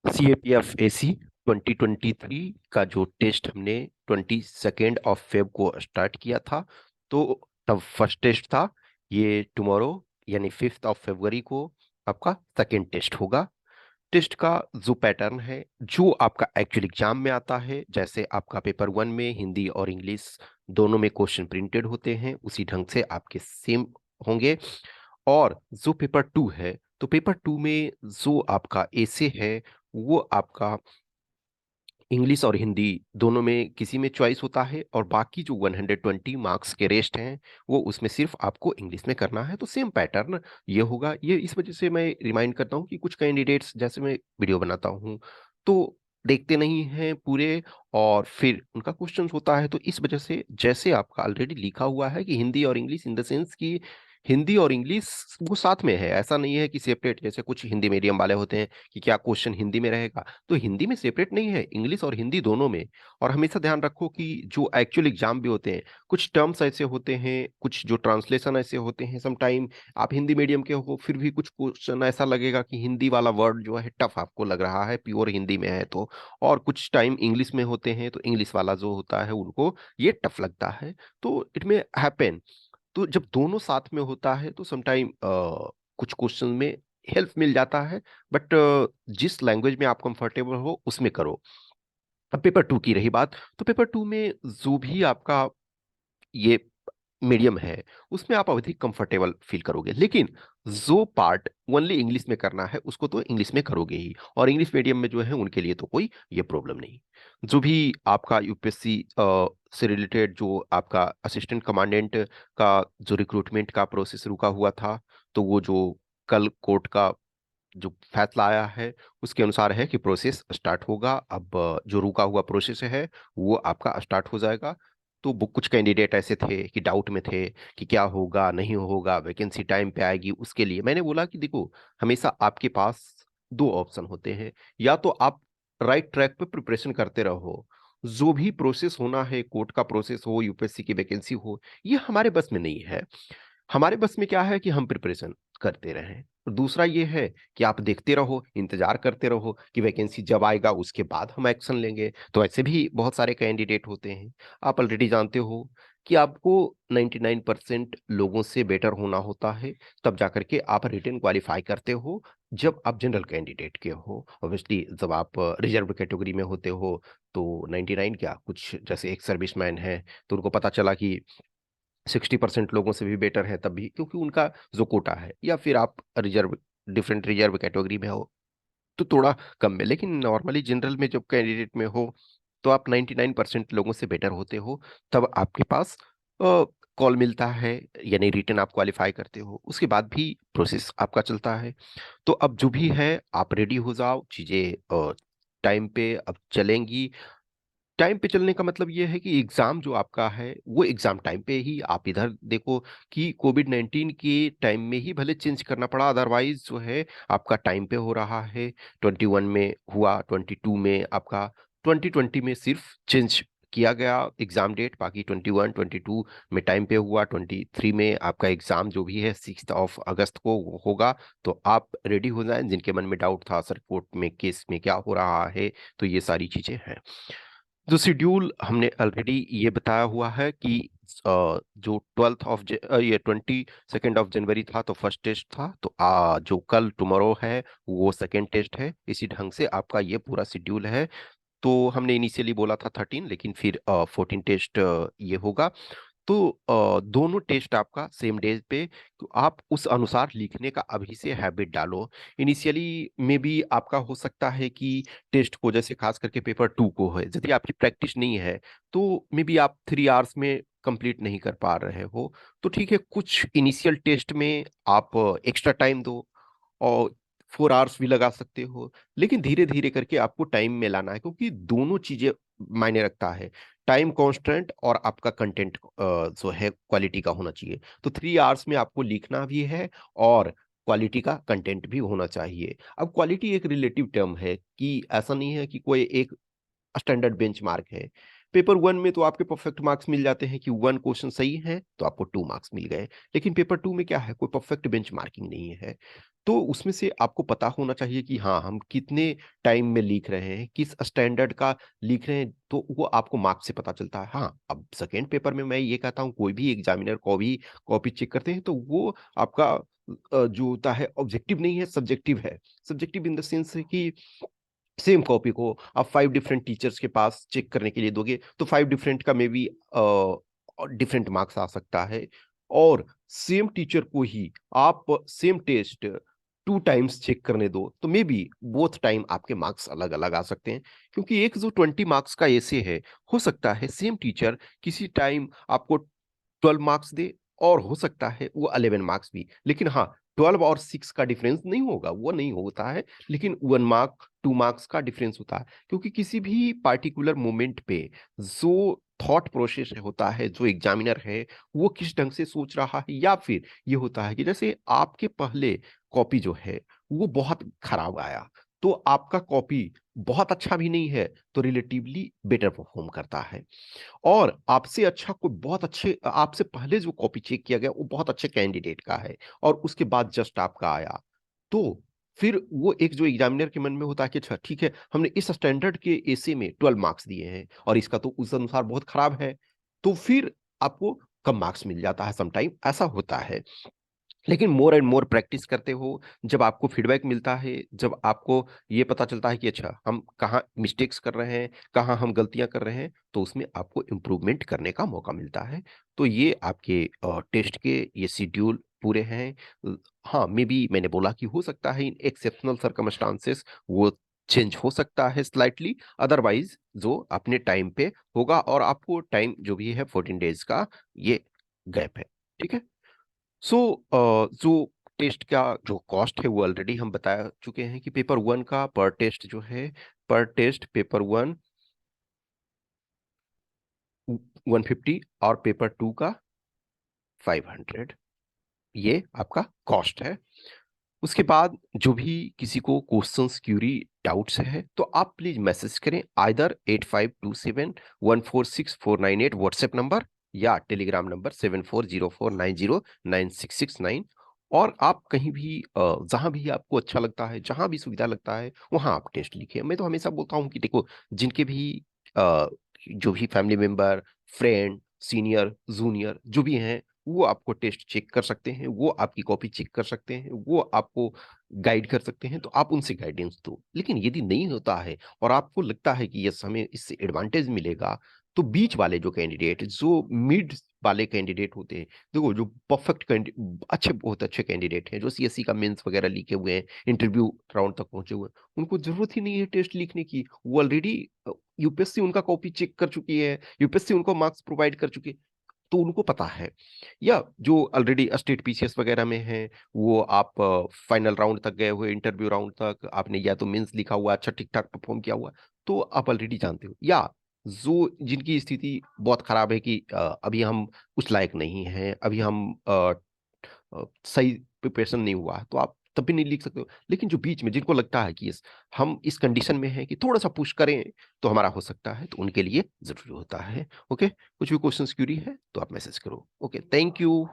CAPF AC 2023 का जो test हमने 22 को स्टार्ट किया था, तो तब फर्स्ट टेस्ट था। ये टुमारो यानी 5 फरवरी को आपका सेकेंड टेस्ट होगा। टेस्ट का जो पैटर्न है, जो आपका एक्चुअल एग्जाम में आता है, जैसे आपका पेपर 1 में हिंदी और इंग्लिश दोनों में क्वेश्चन प्रिंटेड होते हैं, उसी ढंग से आपके सेम होंगे। और जो पेपर 2 है, तो पेपर 2 में जो आपका एसे है, वो आपका इंग्लिश और हिंदी दोनों में किसी में चॉइस होता है, और बाकी जो 120 मार्क्स के रेस्ट हैं, वो उसमें सिर्फ आपको इंग्लिश में करना है। तो सेम पैटर्न ये होगा। ये इस वजह से मैं रिमाइंड करता हूँ कि कुछ कैंडिडेट्स, जैसे मैं वीडियो बनाता हूँ तो देखते नहीं हैं पूरे, और फिर उनका क्वेश्चन होता है। तो इस वजह से, जैसे आपका ऑलरेडी लिखा हुआ है कि हिंदी और इंग्लिश, इन द सेंस कि हिंदी और इंग्लिश वो साथ में है, ऐसा नहीं है कि सेपरेट। जैसे कुछ हिंदी मीडियम वाले होते हैं कि क्या क्वेश्चन हिंदी में रहेगा, तो हिंदी में सेपरेट नहीं है, इंग्लिश और हिंदी दोनों में। और हमेशा ध्यान रखो कि जो एक्चुअल एग्जाम भी होते हैं, कुछ टर्म्स ऐसे होते हैं, कुछ जो ट्रांसलेशन ऐसे होते हैं, सम टाइम आप हिंदी मीडियम के हो, फिर भी कुछ क्वेश्चन ऐसा लगेगा कि हिंदी वाला वर्ड जो है टफ आपको लग रहा है, प्योर हिंदी में है तो। और कुछ टाइम इंग्लिश में होते हैं, तो इंग्लिश वाला जो होता है उनको ये टफ लगता है। तो इट में हैपन। तो जब दोनों साथ में होता है, तो समटाइम कुछ क्वेश्चन में हेल्प मिल जाता है। बट जिस लैंग्वेज में आप कंफर्टेबल हो उसमें करो। अब पेपर 2 की रही बात, तो पेपर 2 में जो भी आपका ये मीडियम है, उसमें आप अधिक कंफर्टेबल फील करोगे। लेकिन जो पार्ट ओनली इंग्लिश में करना है, उसको तो इंग्लिश में करोगे ही। और इंग्लिश मीडियम में जो है, उनके लिए तो कोई ये प्रॉब्लम नहीं। जो भी आपका यूपीएससी से रिलेटेड, जो आपका असिस्टेंट कमांडेंट का जो रिक्रूटमेंट का प्रोसेस रुका हुआ था, तो वो जो कल कोर्ट का जो फैसला आया है, उसके अनुसार है कि प्रोसेस स्टार्ट होगा। अब जो रुका हुआ प्रोसेस है, वो आपका स्टार्ट हो जाएगा। तो वो कुछ कैंडिडेट ऐसे थे कि डाउट में थे कि क्या होगा, नहीं होगा, वैकेंसी टाइम पे आएगी। उसके लिए मैंने बोला कि देखो, हमेशा आपके पास दो ऑप्शन होते हैं। या तो आप राइट ट्रैक पे प्रिपरेशन करते रहो, जो भी प्रोसेस होना है, कोर्ट का प्रोसेस हो, यूपीएससी की वैकेंसी हो, ये हमारे बस में नहीं है। हमारे बस में क्या है कि हम प्रिपरेशन करते रहें। और दूसरा ये है कि आप देखते रहो, इंतजार करते रहो कि वैकेंसी जब आएगा उसके बाद हम एक्शन लेंगे। तो ऐसे भी बहुत सारे कैंडिडेट होते हैं। आप ऑलरेडी जानते हो कि आपको 99% लोगों से बेटर होना होता है, तब जाकर के आप रिटर्न क्वालिफाई करते हो। जब आप जनरल कैंडिडेट के हो, ऑब्वियसली जब आप रिजर्व कैटेगरी में होते हो, तो 99 क्या, कुछ जैसे एक सर्विसमैन है, तो उनको पता चला कि 60% लोगों से भी बेटर है, तब भी क्योंकि उनका जो कोटा है। या फिर आप रिजर्व, डिफरेंट रिजर्व कैटेगरी में हो, तो थोड़ा कम में। लेकिन नॉर्मली जनरल में जब कैंडिडेट में हो, तो आप 99% लोगों से बेटर होते हो। तब आपके पास कॉल मिलता है, यानी रिटर्न आप क्वालिफाई करते हो, उसके बाद भी प्रोसेस आपका चलता है। तो अब जो भी है, आप रेडी हो जाओ, चीजें टाइम पे अब चलेंगी। टाइम पे चलने का मतलब ये है कि एग्जाम जो आपका है, वो एग्जाम टाइम पे ही। आप इधर देखो कि कोविड 19 के टाइम में ही भले चेंज करना पड़ा, अदरवाइज जो है आपका टाइम पे हो रहा है। 21 में हुआ, 22 में आपका, 2020 में सिर्फ चेंज किया गया एग्जाम डेट, बाकी 21 22 में टाइम पे हुआ। 23 में आपका एग्जाम जो भी है 6 अगस्त को वो होगा। तो आप रेडी हो जाएं, जिनके मन में डाउट था सर कोर्ट में केस में क्या हो रहा है, तो ये सारी चीजें हैं। जो शेड्यूल हमने ऑलरेडी ये बताया हुआ है कि जो 12th ऑफ ये 22 जनवरी था तो फर्स्ट टेस्ट था, तो जो कल टुमारो है वो सेकेंड टेस्ट है। इसी ढंग से आपका ये पूरा शेड्यूल है। तो हमने इनिशियली बोला था 13, लेकिन फिर 14 टेस्ट ये होगा। तो दोनों टेस्ट आपका सेम डे पे, तो आप उस अनुसार लिखने का अभी से हैबिट डालो। इनिशियली में भी आपका हो सकता है कि टेस्ट को, जैसे खास करके पेपर 2 को है, यदि आपकी प्रैक्टिस नहीं है, तो मे बी आप 3 आवर्स में कंप्लीट नहीं कर पा रहे हो। तो ठीक है, कुछ इनिशियल टेस्ट में आप एक्स्ट्रा टाइम दो, और 4 आवर्स भी लगा सकते हो। लेकिन धीरे धीरे करके आपको टाइम में लाना है, क्योंकि दोनों चीजें मायने रखता है। टाइम कांस्टेंट और आपका कंटेंट जो है क्वालिटी का होना चाहिए। तो 3 आवर्स में आपको लिखना भी है, और क्वालिटी का कंटेंट भी होना चाहिए। अब क्वालिटी एक रिलेटिव टर्म है, कि ऐसा नहीं है कि कोई एक स्टैंडर्ड बेंचमार्क है। पेपर 1 में तो आपके परफेक्ट मार्क्स मिल जाते हैं कि 1 क्वेश्चन सही है तो आपको 2 मार्क्स मिल गए। लेकिन पेपर 2 में क्या है, कोई परफेक्ट बेंचमार्किंग नहीं है। तो उसमें से आपको पता होना चाहिए कि हाँ, हम कितने टाइम में लिख रहे हैं, किस स्टैंडर्ड का लिख रहे हैं, तो वो आपको मार्क्स से पता चलता है। हाँ, अब सेकेंड पेपर में मैं ये कहता हूँ, कोई भी एग्जामिनर को भी कॉपी चेक करते हैं तो वो आपका जो होता है ऑब्जेक्टिव नहीं है, सब्जेक्टिव है। सब्जेक्टिव इन द सेंस है कि सेम कॉपी को आप 5 डिफरेंट टीचर्स के पास चेक करने के लिए दोगे तो 5 डिफरेंट का मे बी डिफरेंट मार्क्स आ सकता है। और सेम टीचर को ही आप सेम टेस्ट 2 टाइम्स चेक करने दो तो मे बी बोथ टाइम आपके मार्क्स अलग अलग आ सकते हैं। क्योंकि एक जो 20 मार्क्स का ऐसे है, हो सकता है सेम टीचर किसी टाइम आपको 12 मार्क्स दे, और हो सकता है वो 11 मार्क्स भी। लेकिन हाँ, 12 और 6 का डिफरेंस नहीं होगा, वो नहीं होता है। लेकिन 1 मार्क 2 मार्क्स का डिफरेंस होता है, क्योंकि किसी भी पार्टिकुलर मोमेंट पे जो थॉट प्रोसेस होता है, जो एग्जामिनर है वो किस ढंग से सोच रहा है, या फिर ये होता है कि जैसे आपके पहले कॉपी जो है वो बहुत खराब आया, तो आपका कॉपी बहुत अच्छा भी नहीं है तो रिलेटिवली बेटर परफॉर्म करता है। और आपसे अच्छा कोई बहुत अच्छे, आपसे पहले जो कॉपी चेक किया गया वो बहुत अच्छे कैंडिडेट का है, और उसके बाद जस्ट आपका आया, तो फिर वो एक जो एग्जामिनर के मन में होता है कि अच्छा ठीक है, हमने इस स्टैंडर्ड के एसे में 12 मार्क्स दिए हैं और इसका तो उस अनुसार बहुत खराब है, तो फिर आपको कम मार्क्स मिल जाता है, समटाइम ऐसा होता है। लेकिन मोर एंड मोर प्रैक्टिस करते हो, जब आपको फीडबैक मिलता है, जब आपको ये पता चलता है कि अच्छा हम कहाँ मिस्टेक्स कर रहे हैं, कहाँ हम गलतियां कर रहे हैं, तो उसमें आपको इम्प्रूवमेंट करने का मौका मिलता है। तो ये आपके टेस्ट के ये शेड्यूल पूरे हैं। हाँ, मे बी मैंने बोला कि हो सकता है इन एक्सेप्शनल सर्कमस्टांसेस वो चेंज हो सकता है स्लाइटली, अदरवाइज जो अपने टाइम पे होगा, और आपको टाइम जो भी है 14 डेज का ये गैप है। ठीक है। सो जो टेस्ट का जो कॉस्ट है वो ऑलरेडी हम बता चुके हैं कि पेपर 1 का पर टेस्ट जो है, पर टेस्ट पेपर 1 150 और पेपर 2 का 500, ये आपका कॉस्ट है। उसके बाद जो भी किसी को क्वेश्चंस क्यूरी डाउट्स है तो आप प्लीज मैसेज करें, आइदर 8527146498 व्हाट्सएप नंबर, या टेलीग्राम नंबर 7404909669। और आप कहीं भी जहां भी आपको अच्छा लगता है, जहां भी सुविधा लगता है, वहां आप टेस्ट लिखिए। मैं तो हमेशा बोलता हूं कि देखो, जिनके भी अ, जो भी family member, friend, senior, junior जो भी हैं, वो आपको टेस्ट चेक कर सकते हैं, वो आपकी कॉपी चेक कर सकते हैं, वो आपको गाइड कर सकते हैं, तो आप उनसे गाइडेंस दो। लेकिन यदि नहीं होता है और आपको लगता है कि यस हमें इससे एडवांटेज मिलेगा, तो बीच वाले जो कैंडिडेट, जो मिड वाले कैंडिडेट होते हैं, देखो जो परफेक्ट अच्छे, बहुत अच्छे कैंडिडेट हैं, जो सीएससी का मेंस वगैरह लिखे हुए हैं, इंटरव्यू राउंड तक पहुंचे हुए हैं, उनको जरूरत ही नहीं है टेस्ट लिखने की। वो ऑलरेडी यूपीएससी उनका कॉपी चेक कर चुकी है, यूपीएससी उनको मार्क्स प्रोवाइड कर चुकी है, तो उनको पता है। या जो ऑलरेडी स्टेट पीसीएस वगैरह में है, वो आप फाइनल राउंड तक गए हुए, इंटरव्यू राउंड तक आपने या तो मेंस लिखा हुआ, अच्छा ठीक ठाक परफॉर्म किया हुआ, तो आप ऑलरेडी जानते हो। या जो जिनकी स्थिति बहुत खराब है कि अभी हम उस लायक नहीं हैं, अभी हम सही प्रिपरेशन नहीं हुआ है, तो आप तब भी नहीं लिख सकते हो। लेकिन जो बीच में जिनको लगता है कि यस हम इस कंडीशन में हैं कि थोड़ा सा पुश करें तो हमारा हो सकता है, तो उनके लिए जरूरी होता है। ओके, कुछ भी क्वेश्चंस क्यूरी है तो आप मैसेज करो। Okay, thank you.